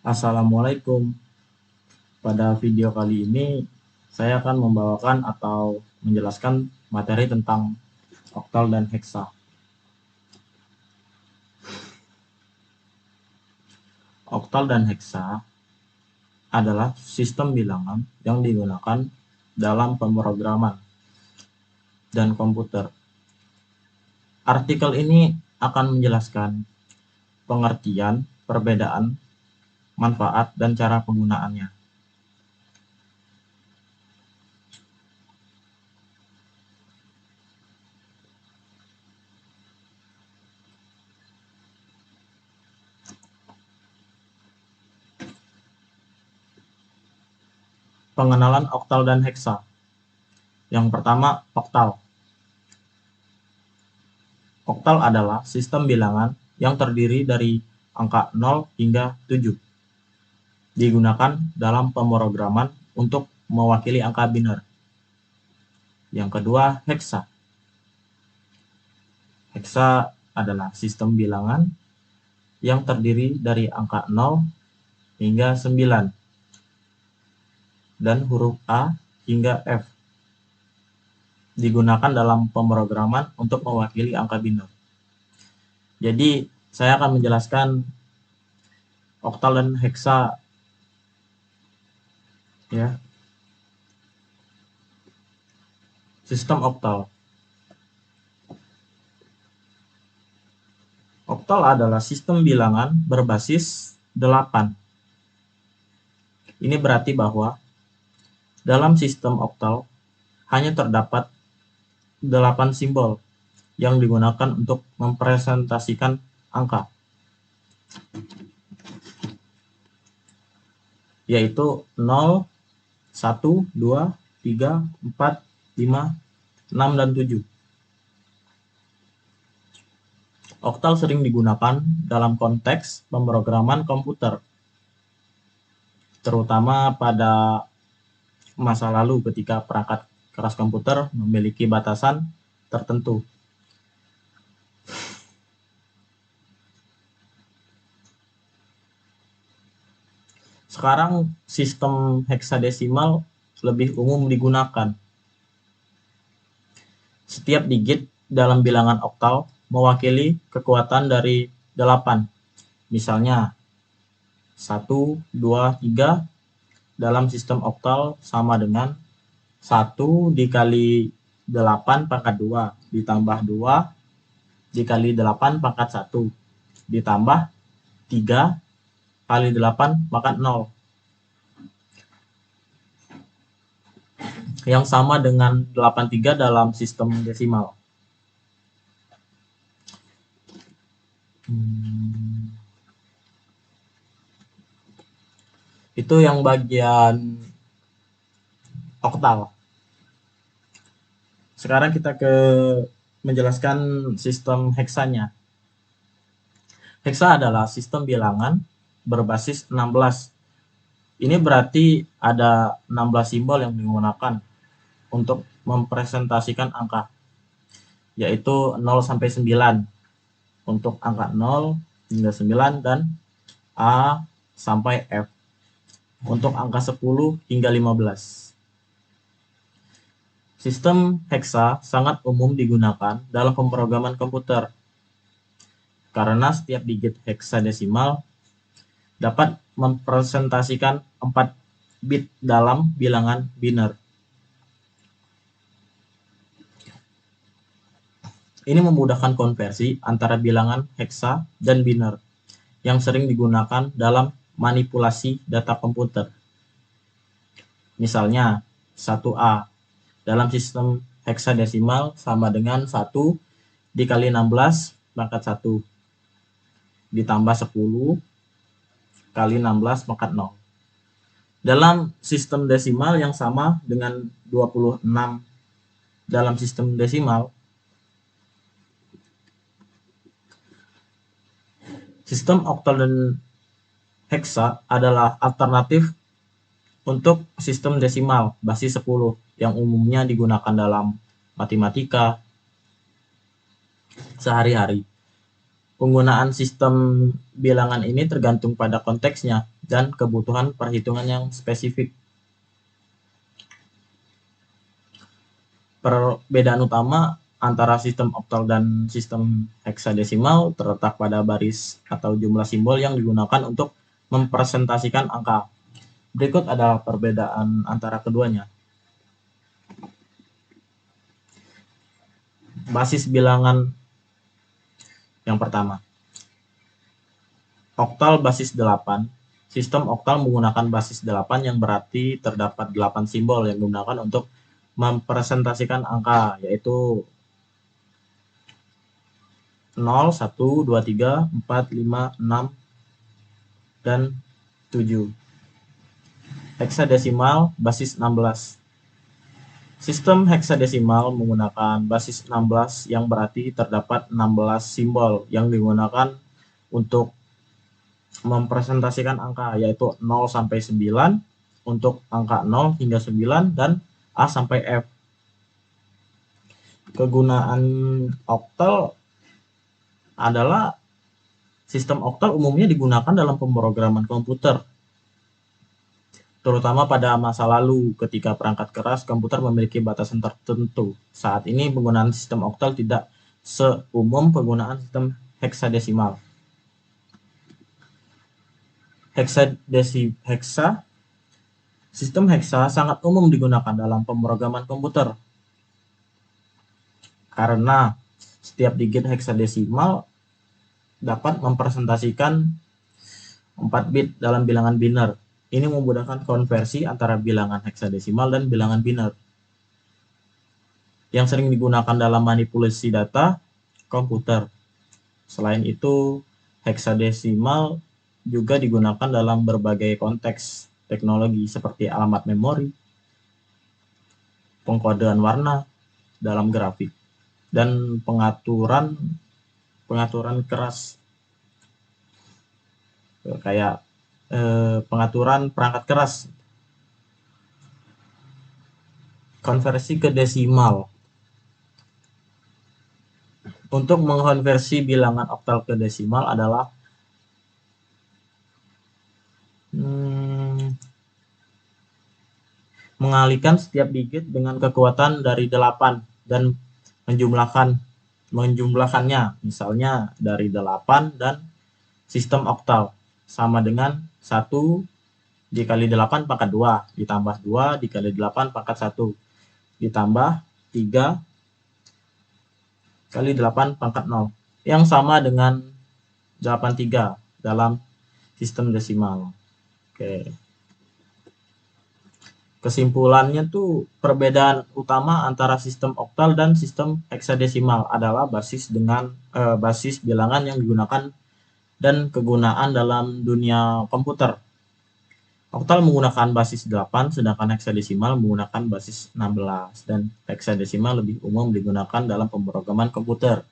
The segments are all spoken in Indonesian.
Assalamualaikum. Pada video kali ini saya akan membawakan atau menjelaskan materi tentang oktal dan heksa. Oktal dan heksa adalah sistem bilangan yang digunakan dalam pemrograman dan komputer. Artikel ini akan menjelaskan pengertian, perbedaan, manfaat, dan cara penggunaannya. Pengenalan oktal dan heksa. Yang pertama, oktal. Oktal adalah sistem bilangan yang terdiri dari angka 0 hingga 7. Digunakan dalam pemrograman untuk mewakili angka biner. Yang kedua, heksa. Heksa adalah sistem bilangan yang terdiri dari angka 0 hingga 9 dan huruf A hingga F. Digunakan dalam pemrograman untuk mewakili angka biner. Jadi, saya akan menjelaskan oktal dan heksa ya. Sistem oktal. Oktal adalah sistem bilangan berbasis 8. Ini berarti bahwa dalam sistem oktal hanya terdapat 8 simbol yang digunakan untuk mempresentasikan angka, yaitu 0, 1, 2, 3, 4, 5, 6, dan 7. Oktal sering digunakan dalam konteks pemrograman komputer, terutama pada masa lalu ketika perangkat keras komputer memiliki batasan tertentu. Sekarang sistem heksadesimal lebih umum digunakan. Setiap digit dalam bilangan oktal mewakili kekuatan dari 8. Misalnya 1, 2, 3 dalam sistem oktal sama dengan 1 dikali 8 pangkat 2 ditambah 2 dikali 8 pangkat 1 ditambah 3 kali 8 pangkat 0 yang sama dengan 83 dalam sistem desimal. Itu yang bagian oktal. Sekarang kita ke menjelaskan sistem heksanya. Heksa adalah sistem bilangan berbasis 16. Ini berarti ada 16 simbol yang digunakan untuk mempresentasikan angka, yaitu 0 sampai 9 untuk angka 0 hingga 9 dan A sampai F untuk angka 10 hingga 15. Sistem heksa sangat umum digunakan dalam pemrograman komputer karena setiap digit heksadesimal dapat mempresentasikan 4 bit dalam bilangan biner. Ini memudahkan konversi antara bilangan heksa dan biner yang sering digunakan dalam manipulasi data komputer. Misalnya, 1A dalam sistem heksadesimal sama dengan 1 dikali 16 pangkat 1 ditambah 10 kali 16 pangkat 0. Dalam sistem desimal yang sama dengan 26 dalam sistem desimal, sistem oktal dan heksa adalah alternatif Untuk sistem desimal basis 10 yang umumnya digunakan dalam matematika sehari-hari. Penggunaan sistem bilangan ini tergantung pada konteksnya dan kebutuhan perhitungan yang spesifik. Perbedaan utama antara sistem oktal dan sistem heksadesimal terletak pada baris atau jumlah simbol yang digunakan untuk mempresentasikan angka. Berikut adalah perbedaan antara keduanya. Basis bilangan yang pertama. Oktal basis 8. Sistem oktal menggunakan basis 8 yang berarti terdapat 8 simbol yang digunakan untuk mempresentasikan angka, yaitu 0, 1, 2, 3, 4, 5, 6, dan 7. Heksadesimal basis 16. Sistem heksadesimal menggunakan basis 16 yang berarti terdapat 16 simbol yang digunakan untuk mempresentasikan angka, yaitu 0 sampai 9 untuk angka 0 hingga 9 dan A sampai F. Kegunaan oktal adalah sistem oktal umumnya digunakan dalam pemrograman komputer, terutama pada masa lalu ketika perangkat keras komputer memiliki batasan tertentu. Saat ini penggunaan sistem oktal tidak seumum penggunaan sistem heksadesimal. Sistem heksa sangat umum digunakan dalam pemrograman komputer karena setiap digit heksadesimal dapat mempresentasikan 4 bit dalam bilangan biner. Ini memudahkan konversi antara bilangan heksadesimal dan bilangan biner yang sering digunakan dalam manipulasi data komputer. Selain itu, heksadesimal juga digunakan dalam berbagai konteks teknologi seperti alamat memori, pengkodean warna dalam grafik, dan pengaturan keras kayak pengaturan perangkat keras. Konversi ke desimal. Untuk mengkonversi bilangan oktal ke desimal adalah mengalihkan setiap digit dengan kekuatan dari 8 dan menjumlahkannya, misalnya dari 8 dan sistem oktal sama dengan 1 dikali 8 pangkat 2 ditambah 2 dikali 8 pangkat 1 ditambah 3 kali 8 pangkat 0 yang sama dengan 83 dalam sistem desimal. Oke. Kesimpulannya tuh perbedaan utama antara sistem oktal dan sistem heksadesimal adalah basis bilangan yang digunakan dan kegunaan dalam dunia komputer. Oktal menggunakan basis 8 sedangkan heksadesimal menggunakan basis 16 dan heksadesimal lebih umum digunakan dalam pemrograman komputer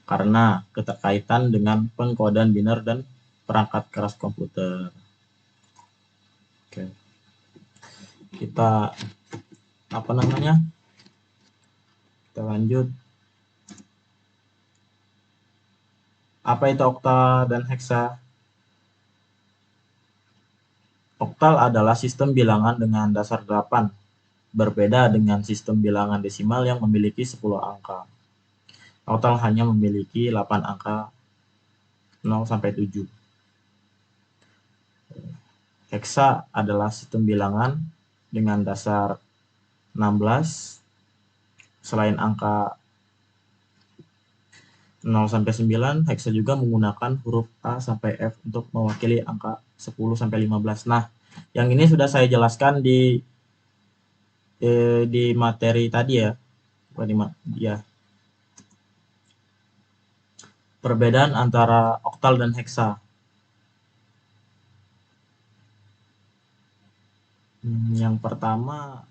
karena keterkaitan dengan pengkodean biner dan perangkat keras komputer. Oke. Kita lanjut. Apa itu oktal dan heksa? Oktal adalah sistem bilangan dengan dasar 8, berbeda dengan sistem bilangan desimal yang memiliki 10 angka. Oktal hanya memiliki 8 angka 0 sampai 7. Heksa adalah sistem bilangan dengan dasar 16. Selain angka 0 sampai 9, heksa juga menggunakan huruf A sampai F untuk mewakili angka 10 sampai 15. Nah, yang ini sudah saya jelaskan di materi tadi ya. Perbedaan antara oktal dan heksa. Yang pertama,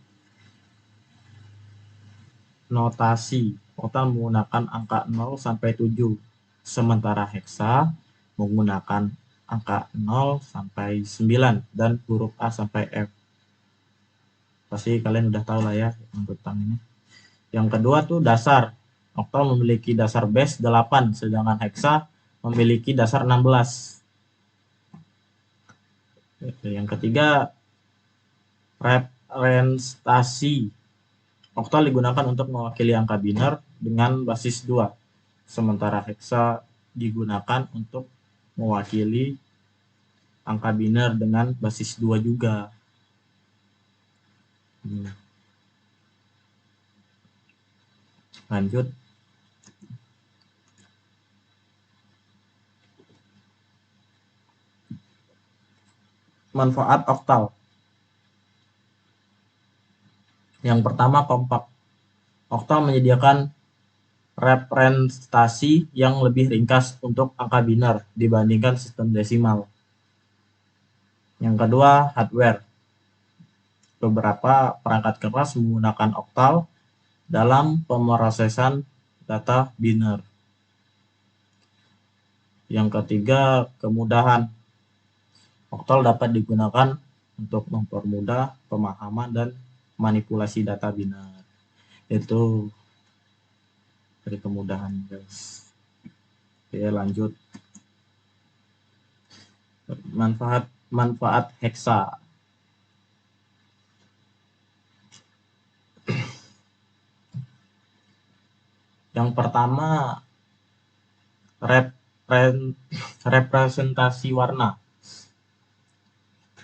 notasi. Oktal menggunakan angka 0 sampai 7, sementara heksa menggunakan angka 0 sampai 9 dan huruf A sampai F. Pasti kalian udah tahu lah ya tentang ini. Yang kedua tuh dasar. Oktal memiliki dasar base 8, sedangkan heksa memiliki dasar 16. Yang ketiga, representasi. Oktal digunakan untuk mewakili angka biner dengan basis 2, sementara heksa digunakan untuk mewakili angka biner dengan basis 2 juga. Lanjut. Manfaat oktal. Yang pertama, kompak. Oktal menyediakan representasi yang lebih ringkas untuk angka biner dibandingkan sistem desimal. Yang kedua, hardware. Beberapa perangkat keras menggunakan oktal dalam pemrosesan data biner. Yang ketiga, kemudahan. Oktal dapat digunakan untuk mempermudah pemahaman dan manipulasi data biner. Itu dari kemudahan, guys. Oke, lanjut. Manfaat heksa. Yang pertama, representasi warna.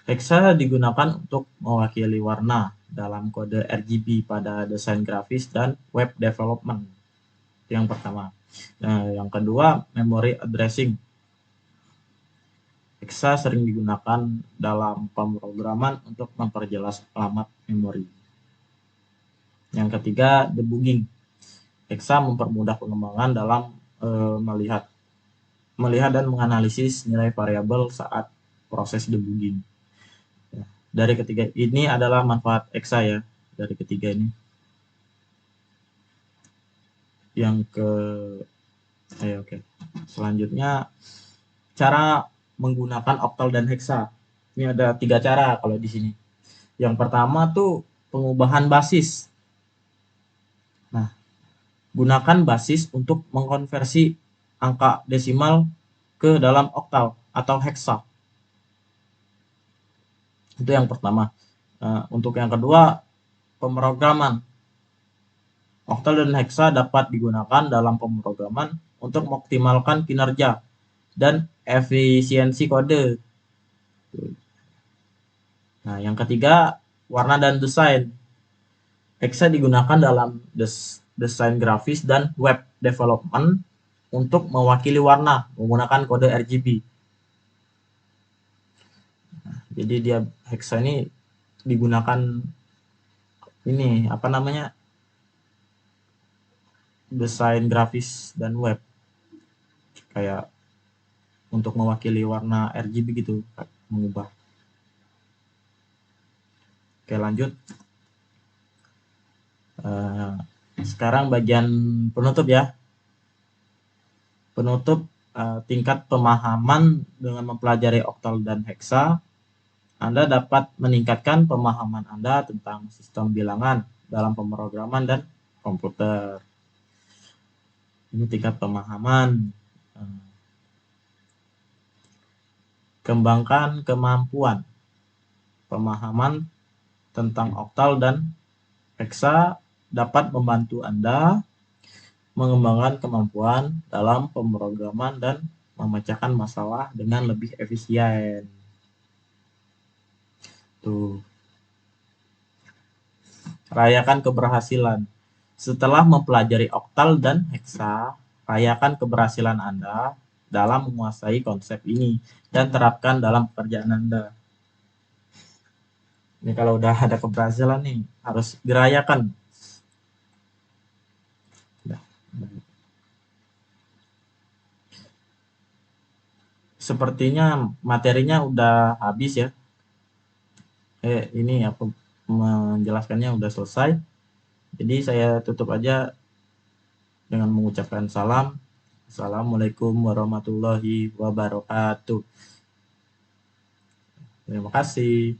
Heksa digunakan untuk mewakili warna dalam kode RGB pada desain grafis dan web development. Yang pertama. Nah, yang kedua, memory addressing. Heksa sering digunakan dalam pemrograman untuk memperjelas alamat memori. Yang ketiga, debugging. Heksa mempermudah pengembangan dalam melihat dan menganalisis nilai variabel saat proses debugging. Dari ketiga ini adalah manfaat heksa ya, dari ketiga ini. Selanjutnya, cara menggunakan oktal dan heksa. Ini ada 3 cara kalau di sini. Yang pertama tuh pengubahan basis. Nah, gunakan basis untuk mengkonversi angka desimal ke dalam oktal atau heksa. Itu yang pertama. Untuk yang kedua, pemrograman. Oktal dan heksa dapat digunakan dalam pemrograman untuk mengoptimalkan kinerja dan efisiensi kode. Nah, yang ketiga, warna dan desain. Heksa digunakan dalam desain grafis dan web development untuk mewakili warna menggunakan kode RGB. Nah, jadi dia heksa ini digunakan ini desain grafis dan web, kayak untuk mewakili warna RGB gitu, mengubah. Oke, lanjut. Sekarang bagian penutup ya. Penutup, tingkat pemahaman dengan mempelajari oktal dan heksa. Anda dapat meningkatkan pemahaman Anda tentang sistem bilangan dalam pemrograman dan komputer. Ini tingkat pemahaman. Kembangkan kemampuan pemahaman tentang oktal dan heksa dapat membantu Anda mengembangkan kemampuan dalam pemrograman dan memecahkan masalah dengan lebih efisien. Tuh. Rayakan keberhasilan. Setelah mempelajari oktal dan heksa, rayakan keberhasilan Anda dalam menguasai konsep ini dan terapkan dalam pekerjaan Anda. Ini kalau udah ada keberhasilan nih, harus dirayakan. Sepertinya materinya udah habis ya. Ini aku menjelaskannya udah selesai. Jadi saya tutup aja dengan mengucapkan salam. Assalamualaikum warahmatullahi wabarakatuh. Terima kasih.